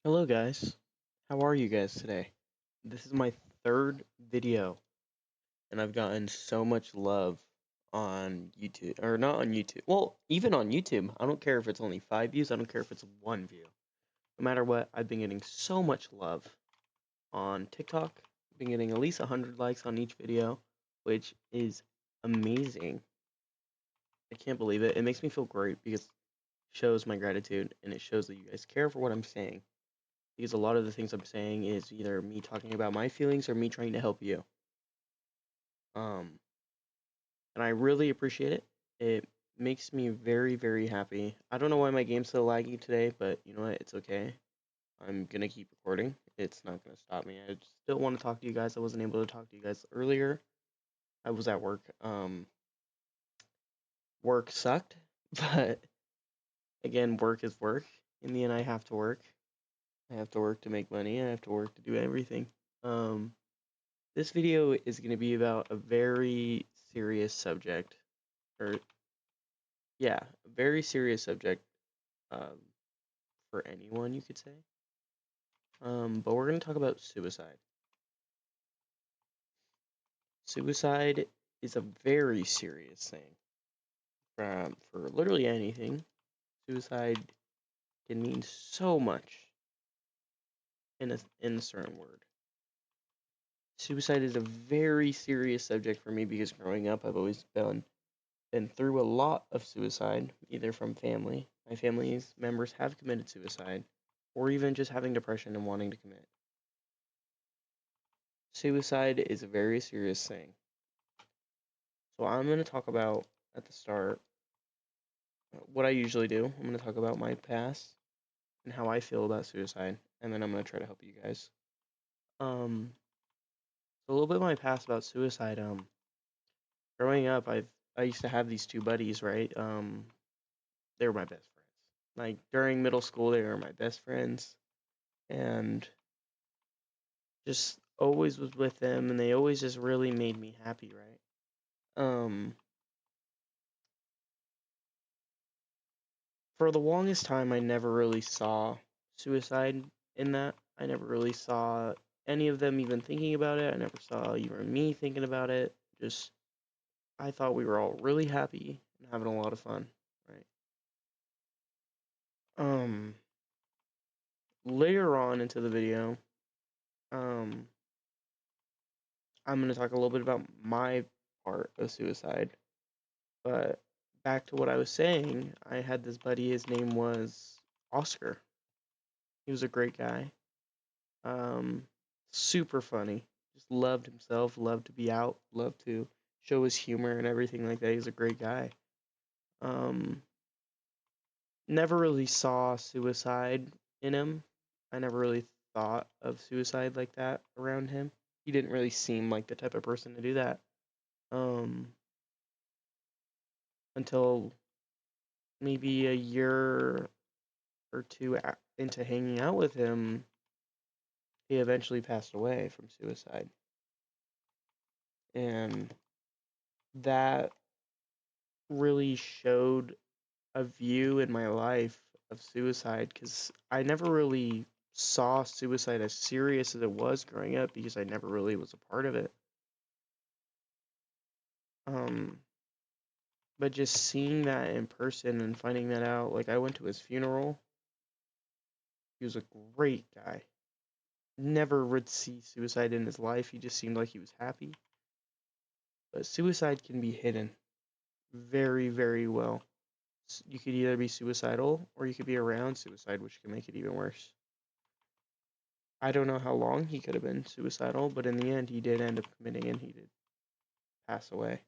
Hello guys, how are you guys today? This is my third video and I've gotten so much love on YouTube, or not on YouTube, well, even on YouTube. I don't care if it's only 5 views, I don't care if it's 1 view. No matter what, I've been getting so much love on TikTok. I've been getting at least 100 likes on each video, which is amazing. I can't believe it. It makes me feel great because it shows my gratitude and it shows that you guys care for what I'm saying. Because a lot of the things I'm saying is either me talking about my feelings or me trying to help you. Um, and I really appreciate it. It makes me very, very happy. I don't know why my game's so laggy today, but you know what? It's okay. I'm gonna keep recording. It's not gonna stop me. I just still want to talk to you guys. I wasn't able to talk to you guys earlier. I was at work. Work sucked, but again, work is work. In the end, I have to work. I have to work to make money. I have to work to do everything. Um, This video is going to be about a very serious subject, or yeah, a very serious subject um, for anyone, you could say. But we're going to talk about suicide. Suicide is a very serious thing. For literally anything, suicide can mean so much in a certain word. Suicide is a very serious subject for me because growing up, I've always been through a lot of suicide, either from family. My family's members have committed suicide, or even just having depression and wanting to commit. Suicide is a very serious thing. So I'm going to talk about, at the start, what I usually do. I'm going to talk about my past and how I feel about suicide, and then I'm going to try to help you guys. Um, so a little bit of my past about suicide. Growing up, I used to have these two buddies, right? They were my best friends. Like during middle school, they were my best friends, and just always was with them, and they always just really made me happy, right? Um, for the longest time, I never really saw suicide in that. I never really saw any of them even thinking about it. I never saw even me thinking about it. Just, I thought we were all really happy and having a lot of fun, right? Um, Later on into the video, um, I'm gonna talk a little bit about my part of suicide. But back to what I was saying, I had this buddy. His name was Oscar. He was a great guy. Um, Super funny. Just loved himself. Loved to be out. Loved to show his humor and everything like that. He's a great guy. Um, Never really saw suicide in him. I never really thought of suicide like that around him. He didn't really seem like the type of person to do that. Um, until maybe a year or two into hanging out with him, he eventually passed away from suicide. And that really showed a view in my life of suicide because I never really saw suicide as serious as it was growing up because I never really was a part of it. Um, but just seeing that in person and finding that out, like I went to his funeral. He was a great guy. Never would see suicide in his life. He just seemed like he was happy. But suicide can be hidden very, very well. You could either be suicidal or you could be around suicide, which can make it even worse. I don't know how long he could have been suicidal, but in the end, he did end up committing and he did pass away.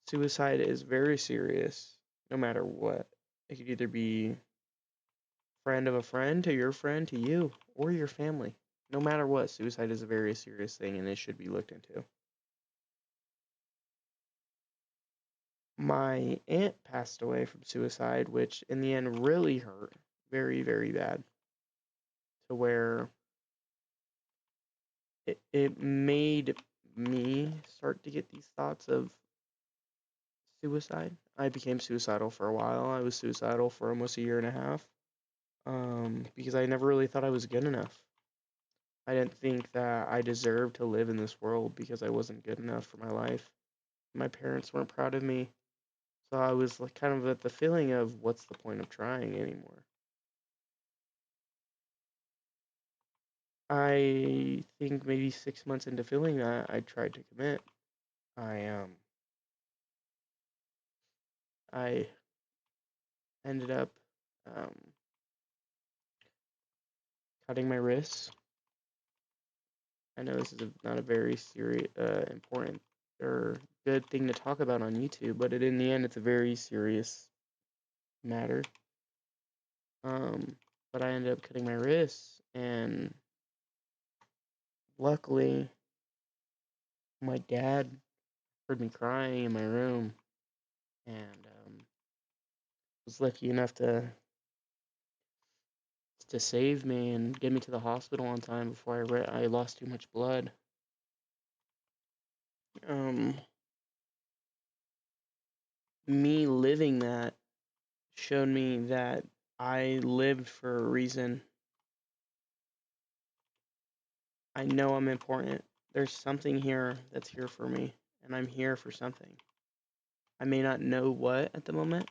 Suicide is very serious, no matter what. It could either be friend of a friend to you, or your family. No matter what, suicide is a very serious thing and it should be looked into. My aunt passed away from suicide, which in the end really hurt very, very bad. To where it made me start to get these thoughts of suicide. I became suicidal for a while. I was suicidal for almost a year and a half. because I never really thought I was good enough. I didn't think that I deserved to live in this world because I wasn't good enough for my life. My parents weren't proud of me, so I was like kind of at the feeling of what's the point of trying anymore. I think maybe 6 months into feeling that, I tried to commit. I ended up um, cutting my wrists. I know this is not a very serious, important or good thing to talk about on YouTube, but in the end, it's a very serious matter. But I ended up cutting my wrists, and luckily, my dad heard me crying in my room, and was lucky enough to save me and get me to the hospital on time before I lost too much blood. Um, Me living that showed me that I lived for a reason. I know I'm important. There's something here that's here for me, and I'm here for something. I may not know what at the moment,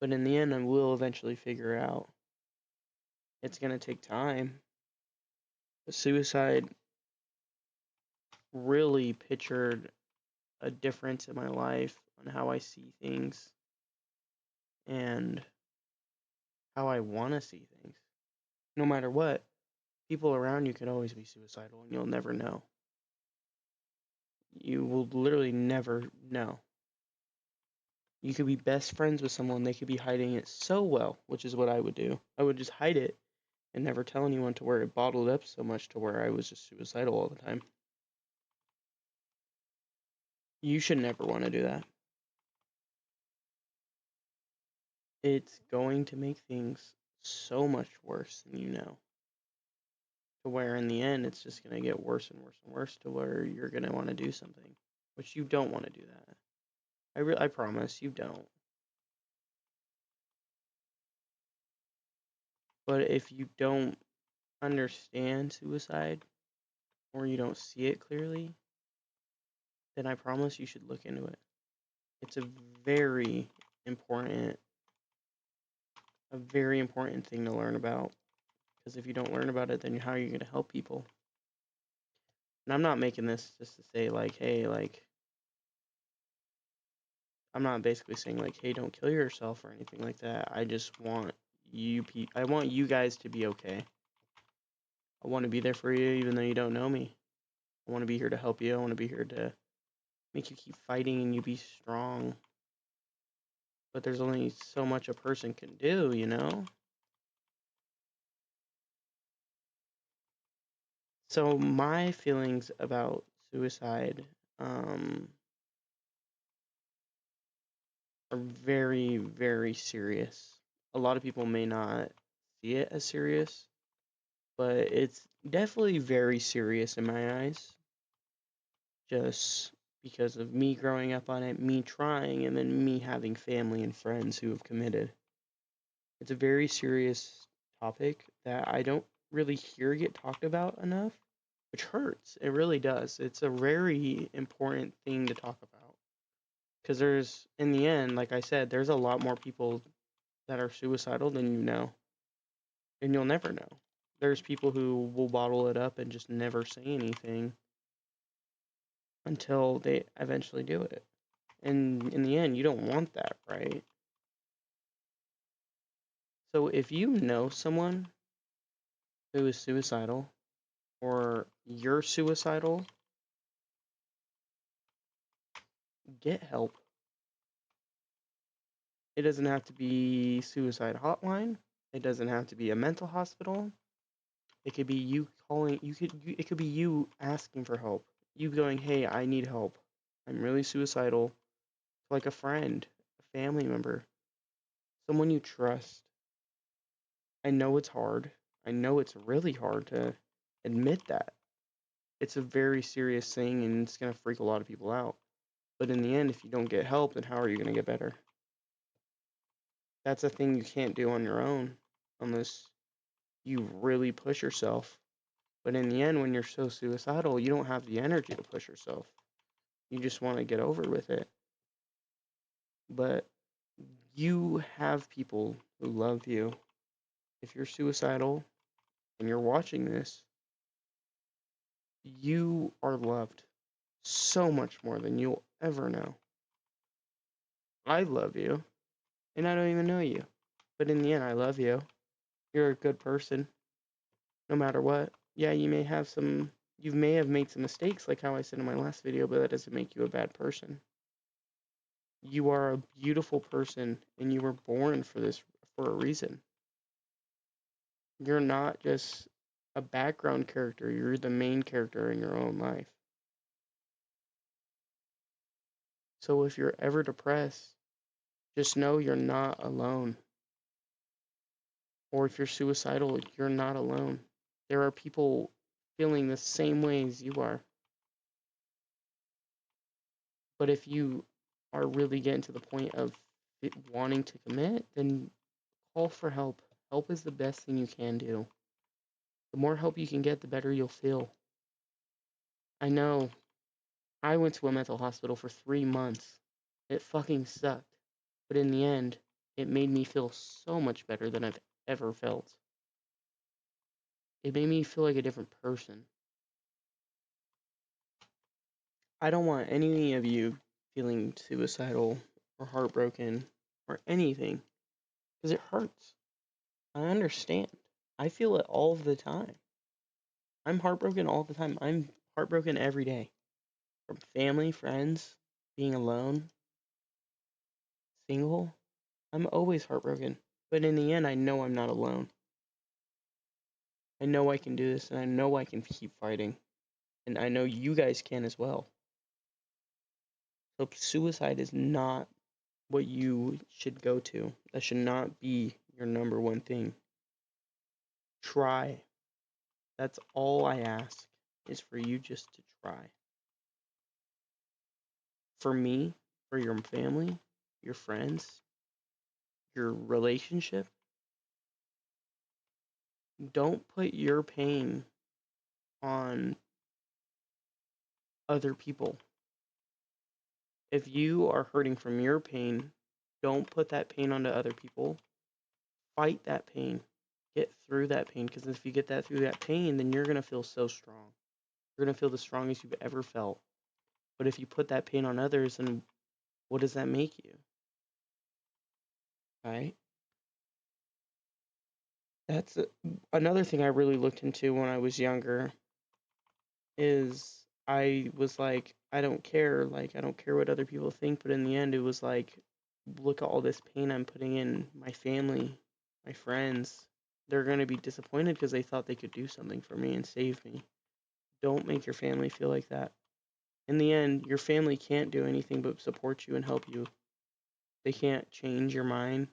but in the end, I will eventually figure out. It's going to take time. But suicide really pictured a difference in my life on how I see things and how I want to see things. No matter what, people around you could always be suicidal, and you'll never know. You will literally never know. You could be best friends with someone, they could be hiding it so well, which is what I would do. I would just hide it and never tell anyone, to where it bottled up so much to where I was just suicidal all the time. You should never want to do that. It's going to make things so much worse than you know. To where in the end, it's just going to get worse and worse and worse to where you're going to want to do something, which you don't want to do that. I promise you don't. But if you don't understand suicide, or you don't see it clearly, then I promise you should look into it. It's very important, a very important thing to learn about. Because if you don't learn about it, then how are you going to help people? And I'm not making this just to say, like, hey, like, I'm not basically saying, like, hey, don't kill yourself or anything like that. I just want I want you guys to be okay. I want to be there for you even though you don't know me. I want to be here to help you. I want to be here to make you keep fighting and you be strong. But there's only so much a person can do, you know? So my feelings about suicide are very, very serious. A lot of people may not see it as serious, but it's definitely very serious in my eyes. Just because of me growing up on it, me trying, and then me having family and friends who have committed. It's a very serious topic that I don't really hear get talked about enough, which hurts. It really does. It's a very important thing to talk about. Because there's, in the end, like I said, there's a lot more people that are suicidal than you know. And you'll never know. There's people who will bottle it up and just never say anything until they eventually do it. And in the end, you don't want that, right? So if you know someone who is suicidal, or you're suicidal, get help. It doesn't have to be suicide hotline. It doesn't have to be a mental hospital. It could be you calling. It could be you asking for help. You going, "Hey, I need help. I'm really suicidal." Like a friend, a family member, someone you trust. I know it's hard. I know it's really hard to admit that. It's a very serious thing, and it's gonna freak a lot of people out. But in the end, if you don't get help, then how are you gonna get better? That's a thing you can't do on your own, unless you really push yourself. But in the end, when you're so suicidal, you don't have the energy to push yourself. You just want to get over with it. But you have people who love you. If you're suicidal and you're watching this, you are loved so much more than you'll ever know. I love you, and I don't even know you. But in the end, I love you. You're a good person, no matter what. Yeah, you may have made some mistakes, like how I said in my last video, but that doesn't make you a bad person. You are a beautiful person, and you were born for this for a reason. You're not just a background character, you're the main character in your own life. So if you're ever depressed, just know you're not alone. Or if you're suicidal, you're not alone. There are people feeling the same way as you are. But if you are really getting to the point of wanting to commit, then call for help. Help is the best thing you can do. The more help you can get, the better you'll feel. I know. I went to a mental hospital for 3 months. It fucking sucked. But in the end, it made me feel so much better than I've ever felt. It made me feel like a different person. I don't want any of you feeling suicidal or heartbroken or anything, because it hurts. I understand. I feel it all the time. I'm heartbroken all the time. I'm heartbroken every day. From family, friends, being alone, single. I'm always heartbroken. But in the end, I know I'm not alone. I know I can do this, and I know I can keep fighting. And I know you guys can as well. So suicide is not what you should go to. That should not be your number one thing. Try. That's all I ask, is for you just to try. For me, for your family, your friends, your relationship, don't put your pain on other people. If you are hurting from your pain, don't put that pain onto other people. Fight that pain. Get through that pain, because if you get through that pain, then you're going to feel so strong. You're going to feel the strongest you've ever felt. But if you put that pain on others, then what does that make you? Right? That's another thing I really looked into when I was younger, is I was like, I don't care. Like, I don't care what other people think. But in the end, it was like, look at all this pain I'm putting in. My family, my friends, they're going to be disappointed because they thought they could do something for me and save me. Don't make your family feel like that. In the end, your family can't do anything but support you and help you. They can't change your mind.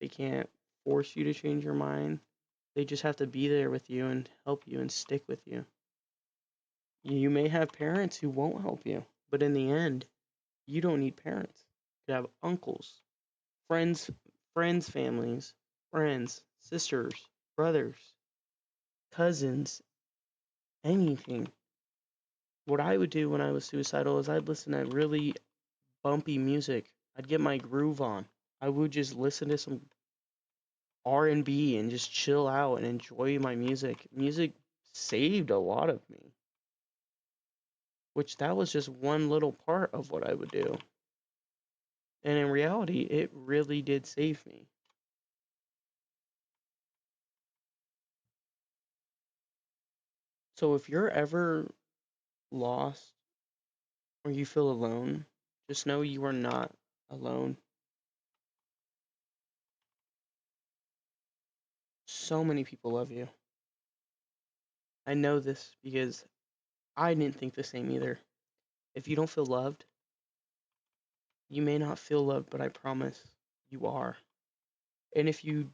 They can't force you to change your mind. They just have to be there with you and help you and stick with you. You may have parents who won't help you, but in the end, you don't need parents. You have uncles, friends, families, friends, sisters, brothers, cousins, anything. What I would do when I was suicidal is I'd listen to really bumpy music. I'd get my groove on. I would just listen to some R&B and just chill out and enjoy my music. Music saved a lot of me, which that was just one little part of what I would do. And in reality, it really did save me. So if you're ever lost or you feel alone, just know you are not alone. So many people love you. I know this because I didn't think the same either. If you don't feel loved, you may not feel loved, but I promise you are. And if you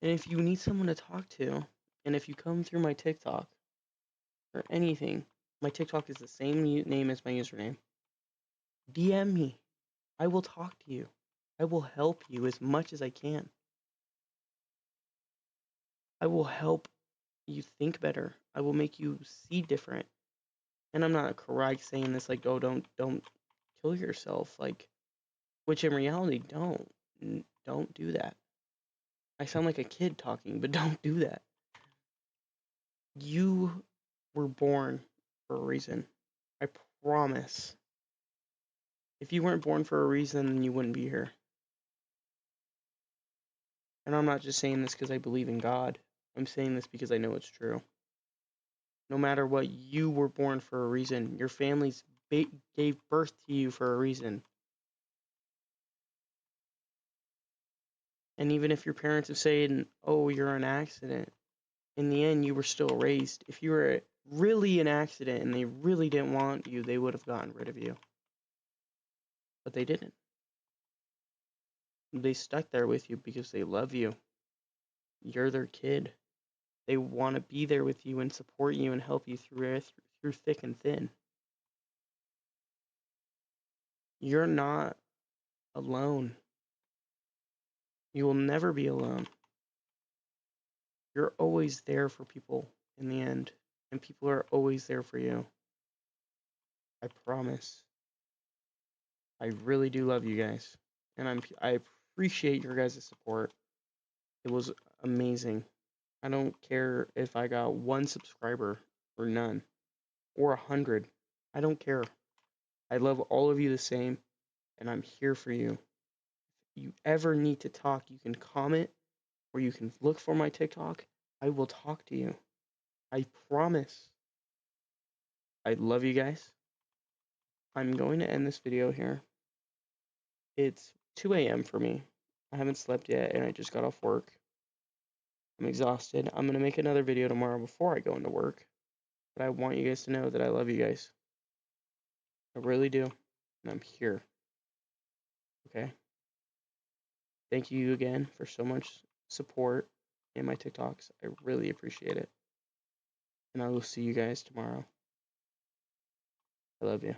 need someone to talk to, and if you come through my TikTok or anything, my TikTok is the same name as my username. DM me. I will talk to you. I will help you as much as I can. I will help you think better. I will make you see different. And I'm not correct saying this like, oh, don't kill yourself, like, which in reality, don't do that. I sound like a kid talking, but don't do that. You were born for a reason. I promise. If you weren't born for a reason, then you wouldn't be here. And I'm not just saying this because I believe in God. I'm saying this because I know it's true. No matter what, you were born for a reason. Your families gave birth to you for a reason. And even if your parents have said, oh, you're an accident, in the end, you were still raised. If you were really an accident and they really didn't want you, they would have gotten rid of you. But they didn't. They stuck there with you because they love you. You're their kid. They want to be there with you and support you and help you through thick and thin. You're not alone. You will never be alone. You're always there for people in the end, and people are always there for you. I promise. I really do love you guys, and I appreciate your guys' support. It was amazing. I don't care if I got 1 subscriber or none or 100. I don't care. I love all of you the same, and I'm here for you. If you ever need to talk, you can comment or you can look for my TikTok. I will talk to you. I promise. I love you guys. I'm going to end this video here. It's 2 a.m. for me. I haven't slept yet, and I just got off work. I'm exhausted. I'm going to make another video tomorrow before I go into work. But I want you guys to know that I love you guys. I really do. And I'm here. Okay? Thank you again for so much support in my TikToks. I really appreciate it. And I will see you guys tomorrow. I love you.